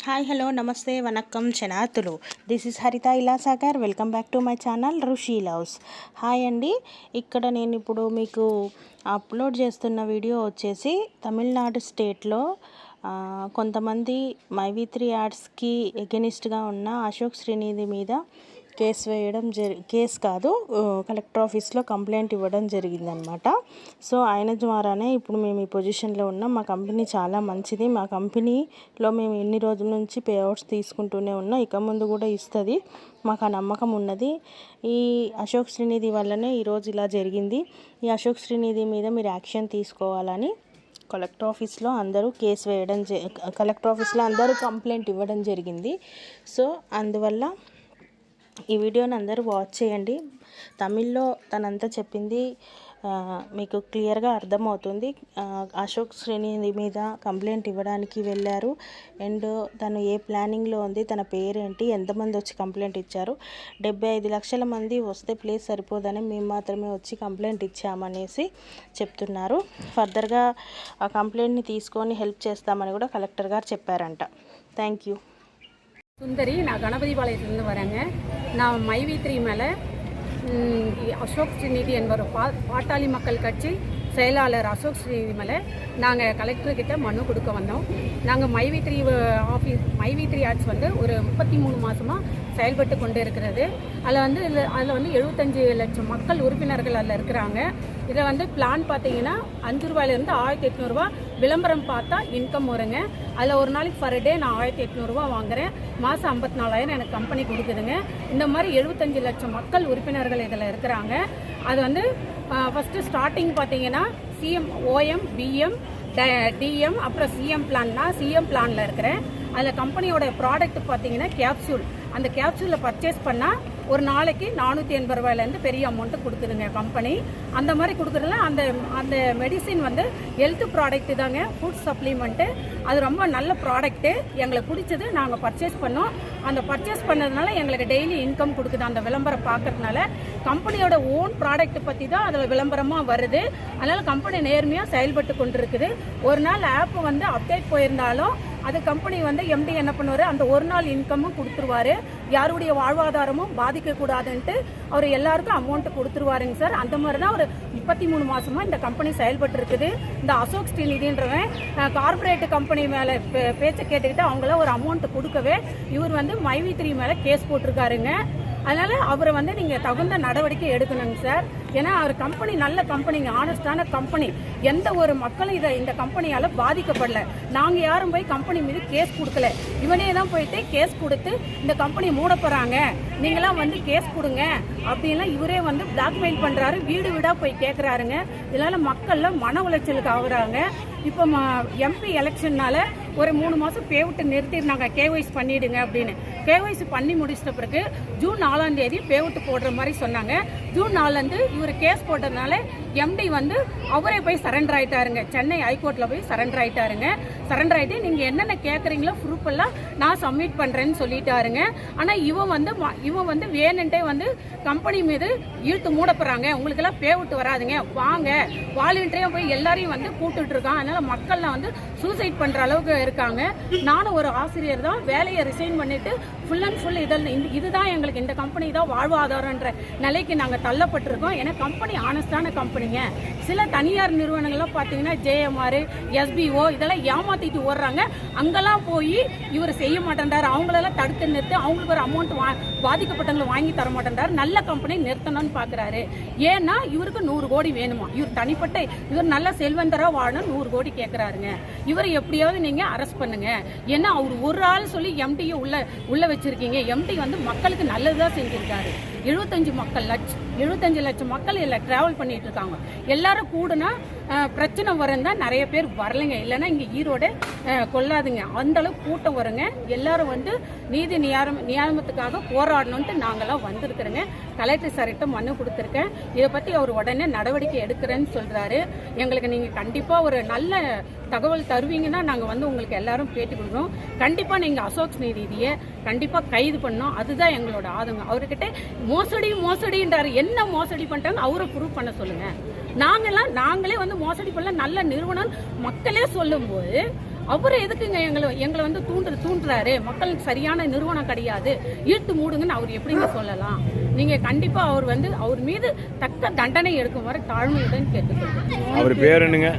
Hi hello నమస్తే vanakkam చనాతులు. This is Haritha Ilasagar. Welcome back to my channel Rushi loves. Hi అండి. ఇక్కడ నేను ఇప్పుడు మీకు అప్లోడ్ చేస్తున్న వీడియో వచ్చేసి తమిళనాడు స్టేట్లో కొంతమంది మైవి3 యాడ్స్కి ఎగెనిస్ట్గా ఉన్న అశోక్ శ్రీనిధి మీద కేసు వేయడం కేసు కాదు, కలెక్టర్ ఆఫీస్లో కంప్లైంట్ ఇవ్వడం జరిగిందనమాట. సో ఆయన ద్వారానే ఇప్పుడు మేము ఈ పొజిషన్లో ఉన్నాం. మా కంపెనీ చాలా మంచిది. మా కంపెనీలో మేము ఎన్ని రోజుల నుంచి పే అవుట్స్ తీసుకుంటూనే ఉన్నాం, ఇక ముందు కూడా ఇస్తుంది, మాకు ఆ నమ్మకం ఉన్నది. ఈ అశోక్ శ్రీనిధి వల్లనే ఈరోజు ఇలా జరిగింది. ఈ అశోక్ శ్రీనిధి మీద మీరు యాక్షన్ తీసుకోవాలని కలెక్టర్ ఆఫీస్లో అందరూ కేసు వేయడం కలెక్టర్ ఆఫీస్లో అందరూ కంప్లైంట్ ఇవ్వడం జరిగింది. సో అందువల్ల ఈ వీడియోని అందరూ వాచ్ చేయండి. తమిళ్లో తనంతా చెప్పింది మీకు క్లియర్గా అర్థమవుతుంది. అశోక్ శ్రీనిధి మీద కంప్లైంట్ ఇవ్వడానికి వెళ్ళారు అండ్ తను ఏ ప్లానింగ్లో ఉంది, తన పేరేంటి, ఎంతమంది వచ్చి కంప్లైంట్ ఇచ్చారు, 75 లక్షల మంది వస్తే ప్లేస్ సరిపోదని మేము మాత్రమే వచ్చి కంప్లైంట్ ఇచ్చామనేసి చెప్తున్నారు. ఫర్దర్గా ఆ కంప్లైంట్ని తీసుకొని హెల్ప్ చేస్తామని కూడా కలెక్టర్ గారు చెప్పారంట. Thank you. சுந்தரி, நான் கணபதிபாளையத்துலேருந்து வரேங்க. நான் மைவி3 மேலே அசோக் ஸ்ரீநிதி என்பவர் பாட்டாளி மக்கள் கட்சி செயலாளர் அசோக் ஸ்ரீநிதி மேலே நாங்கள் கலெக்டர்கிட்ட மனு கொடுக்க வந்தோம். நாங்கள் மைவி3 ஆட்ஸ் ஒரு 33 மாதமாக செயல்பட்டு கொண்டு இருக்கிறது. அதில் 75 லட்சம் மக்கள் உறுப்பினர்கள் அதில் இருக்கிறாங்க. இதில் பிளான் பார்த்தீங்கன்னா 5 ரூபாயிலேருந்து 1800 ரூபா விளம்பரம் பார்த்தா இன்கம் வருங்க. அதில் ஒரு நாளைக்கு பர் டே நான் 1800 ரூபா வாங்குறேன். மாதம் 54,000 எனக்கு கம்பெனி கொடுக்குதுங்க. இந்த மாதிரி 75 லட்சம் மக்கள் உறுப்பினர்கள் இதில் இருக்கிறாங்க. அது ஃபஸ்ட்டு ஸ்டார்டிங் பார்த்தீங்கன்னா சிஎம், ஓஎம், பிஎம், டிஎம், அப்புறம் சிஎம் பிளான். நான் சிஎம் பிளானில் இருக்கிறேன். அதில் கம்பெனியோட ப்ராடக்ட் பார்த்தீங்கன்னா கேப்சூல். அந்த கேப்சூலில் பர்ச்சேஸ் பண்ணால் ஒரு நாளைக்கு 480 ரூபாயிலேருந்து பெரிய அமௌண்ட்டு கொடுக்குதுங்க கம்பெனி. அந்த மாதிரி கொடுக்குறதுல அந்த மெடிசின் ஹெல்த் ப்ராடக்ட்டு தாங்க, ஃபுட் சப்ளிமெண்ட்டு. அது ரொம்ப நல்ல ப்ராடக்ட்டு, எங்களுக்கு பிடிச்சது. நாங்கள் பர்ச்சேஸ் பண்ணோம். அந்த பர்ச்சேஸ் பண்ணதுனால எங்களுக்கு டெய்லி இன்கம் கொடுக்குது. அந்த விளம்பரம் பார்க்கறதுனால கம்பெனியோட ஓன் ப்ராடக்ட் பற்றி தான் அதில் விளம்பரமாக வருது. அதனால் கம்பெனி நேர்மையாக செயல்பட்டு கொண்டு இருக்குது. ஒரு நாள் ஆப் அப்டேட் போயிருந்தாலும் அது கம்பெனி எம்டி என்ன பண்ணுவார், அந்த ஒரு நாள் இன்கமும் கொடுத்துருவாரு. யாருடைய வாழ்வாதாரமும் பாதிக்கக்கூடாதுன்ட்டு அவர் எல்லாருக்கும் அமௌண்ட்டு கொடுத்துருவாருங்க சார். அந்த மாதிரி தான் ஒரு 33 மாதமாக இந்த கம்பெனி செயல்பட்டு இருக்குது. இந்த அசோக் ஸ்ரீநிதின்றவன் கார்பரேட் கம்பெனி மேலே பேச்சை கேட்டுக்கிட்டு அவங்கள ஒரு அமௌண்ட்டு கொடுக்கவே இவர் மைவி3 மேலே கேஸ் போட்டிருக்காருங்க. அதனால் அவரை நீங்கள் தகுந்த நடவடிக்கை எடுக்கணுங்க சார். ஏன்னா அவர் கம்பெனி நல்ல கம்பெனிங்க, ஆனஸ்டான கம்பெனி. எந்த ஒரு மக்களும் இந்த கம்பெனியால் பாதிக்கப்படல. நாங்கள் யாரும் போய் கம்பெனி மீது கேஸ் கொடுக்கல. இவனே தான் போயிட்டு கேஸ் கொடுத்து இந்த கம்பெனி மூட போகிறாங்க, நீங்களாம் கேஸ் கொடுங்க அப்படின்லாம் இவரே பிளாக்மெயில் பண்ணுறாரு. வீடு வீடாக போய் கேட்குறாருங்க. இதனால் மக்கள்லாம் மன உளைச்சலுக்கு ஆகுறாங்க. இப்போ எம்பி எலெக்ஷன்னால ஒரு 3 மாதம் பேவுட்டு நிறுத்திடுறாங்க. கேஒய்சி பண்ணிவிடுங்க அப்படின்னு. கேஒய்சி பண்ணி முடிச்சிட்ட பிறகு ஜூன் 4ஆம் தேதி பேவுட்டு போடுற மாதிரி சொன்னாங்க. ஜூன் 4 இவர் கேஸ் போட்டதுனால எம்டி அவரே போய் சரண்டர் ஆகிட்டாருங்க. சென்னை ஹைகோர்ட்டில் போய் சரண்டர் ஆகிட்டாருங்க. சரண்டர் ஆகிட்டு நீங்கள் என்னென்ன கேட்குறீங்களோ ப்ரூஃப் எல்லாம் நான் சப்மிட் பண்ணுறேன்னு சொல்லிட்டாருங்க. ஆனால் இவன் வேணுன்ட்டே கம்பெனி மீது இழுத்து மூட போகிறாங்க, உங்களுக்கெல்லாம் பேவுட்டு வராதுங்க, வாங்க வாலண்டியராக போய் எல்லாரையும் கூப்பிட்டுட்டு இருக்கான். அதனால் மக்கள்லாம் சூசைட் பண்ணுற அளவுக்கு இருக்காங்க. நானும் ஒரு ஆசிரியர் தான், வேலையை ரிசைன் பண்ணிட்டு ஃபுல் அண்ட் ஃபுல் இதுதான் எங்களுக்கு, இந்த கம்பெனி தான் வாழ்வாதாரன்ற நிலைக்கு நாங்கள் தள்ளப்பட்டிருக்கோம். ஏன்னா கம்பெனி ஆனஸ்டான கம்பெனிங்க. சில தனியார் நிறுவனங்கள்லாம் பார்த்தீங்கன்னா ஜேஎம்ஆர், எஸ்பிஓ இதெல்லாம் ஏமாத்திட்டு ஓடுறாங்க. அங்கெல்லாம் போய் இவர் செய்ய மாட்டேன்றாரு. அவங்களெல்லாம் தடுத்து நிறுத்தி அவங்களுக்கு ஒரு அமௌண்ட் பாதிக்கப்பட்டவங்களை வாங்கி தர மாட்டேன்றாரு. நல்ல கம்பெனி நிறுத்தணும்னு பார்க்குறாரு. ஏன்னா இவருக்கு 100 கோடி வேணுமா. இவர் தனிப்பட்ட இவர் நல்ல செல்வந்தராக வாழணும் 100 கோடி கேட்குறாருங்க. இவரை எப்படியாவது நீங்கள் அரெஸ்ட் பண்ணுங்க. ஏன்னா அவர் ஒரு ஆள் சொல்லி எம்டியை உள்ள வச்சிருக்கீங்க. எம்டி மக்களுக்கு நல்லதுதான் செஞ்சிருக்காரு. 75 லட்சம் மக்கள் இதில் ட்ராவல் பண்ணிட்டு இருக்காங்க. எல்லாரும் கூடனா பிரச்சனை வரும் தான் நிறைய பேர் வரலைங்க. இல்லைன்னா இங்கே ஈரோடு கொள்ளாதுங்க. அந்த அளவுக்கு கூட்டம் வருங்க. எல்லாரும் நீதி நியாயத்துக்காக போராடணுன்ட்டு நாங்களாம் வந்திருக்கிறோங்க. கலெக்டர் சார்கிட்ட மனு கொடுத்துருக்கேன். இதை பற்றி அவர் உடனே நடவடிக்கை எடுக்கிறேன்னு சொல்கிறாரு. எங்களுக்கு நீங்கள் கண்டிப்பாக ஒரு நல்ல தகவல் தருவீங்கன்னா நாங்கள் உங்களுக்கு எல்லாரும் பேட்டி கொடுக்குறோம். கண்டிப்பாக நீங்கள் அசோக் ஸ்ரீநிதியை கண்டிப்பாக கைது பண்ணோம். அதுதான் எங்களோட ஆதங்கம். அவர்கிட்ட மோசடின்றாரு. என்ன மோசடி பண்ணிட்டாங்க அவரை ப்ரூவ் பண்ண சொல்லுங்கள். நாங்களே மோசடி பண்ணல, நல்ல நிறுவனம் மக்களே சொல்லும்போது அவரு எதுக்குங்க எங்களை வந்து தூண்டுறாரு? மக்களுக்கு சரியான நிறுவனம் கிடையாது, இழுத்து மூடுங்கன்னு அவர் எப்படிங்க சொல்லலாம்? நீங்க கண்டிப்பா அவர் மீது தக்க தண்டனை எடுக்கும் வரை தாழ்மையுடன் கேட்டுக்கொள்கிறேன். அவர் பேர் என்னங்க?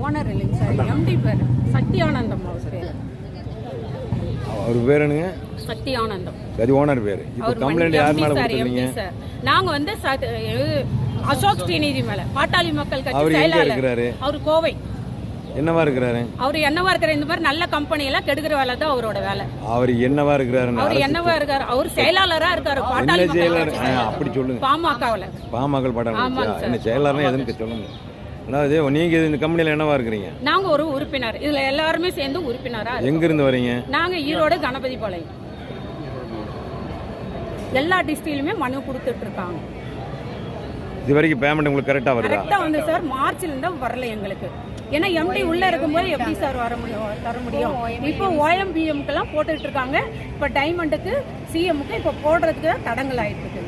ஓனர் இல்லைங்க சார், எம்டி பேர் சத்யானந்தம். அவர் பேர் அவர் பேர் என்னங்க? சத்யானந்தம். சரி, ஓனர் பேர். இப்போ கம்ப்ளைண்ட் யார் மேல கொடுத்தீங்க? சார் நாங்க வந்து அசோக் ஸ்ரீநிதி மேல, பாட்டாளி மக்கள் கட்சி அவர் எங்க செயலாளர். இருக்கிறாரு? அவர் கோவை. என்னவா இருக்கிறாரு? அவர் என்னவா இருக்கிற இந்த மாதிரி நல்ல கம்பெனி எல்லாம் கெடுக்கிற வேலை தான் அவரோட வேலை. அவர் என்னவா இருக்கிறாரு? அவர் என்னவா இருக்காரு? அவர் செயலாளரா இருக்காரு பாட்டாளி மக்கள் செயலாளர். கட்சி. அப்படி சொல்லுங்க. பாமகவுல பாமக பாட்டாளி என்ன செயலாளர்னா எதுன்னு சொல்லுங்க. அதாவது நீங்க இந்த கம்பெனில என்னவா இருக்கிறீங்க? நாங்க ஒரு உறுப்பினர், இதுல எல்லாருமே சேர்ந்து உறுப்பினரா. எங்க இருந்து வரீங்க? நாங்க ஈரோடு கணபதி பாளையம். எல்லா டிஸ்ட்ரிக்ட்லயுமே மனு கொடுத்துட்டு இருக்காங்க. இது வரைக்கும் பேமெண்ட் உங்களுக்கு கரெக்டா வருதா? கரெக்டா வந்து சார் மார்ச்ல இருந்தா வரல எங்களுக்கு. ஏன்னா எம்டி உள்ள இருக்கும்போது எப்படி சார் தர முடியும்? இப்போ OMBMக்கு எல்லாம் போட்டுட்டு இருக்காங்க. இப்போ டைமண்டுக்கு, சிஎம்க்கு இப்போ போடுறதுக்கு தடங்கள் ஆயிட்டு இருக்கு.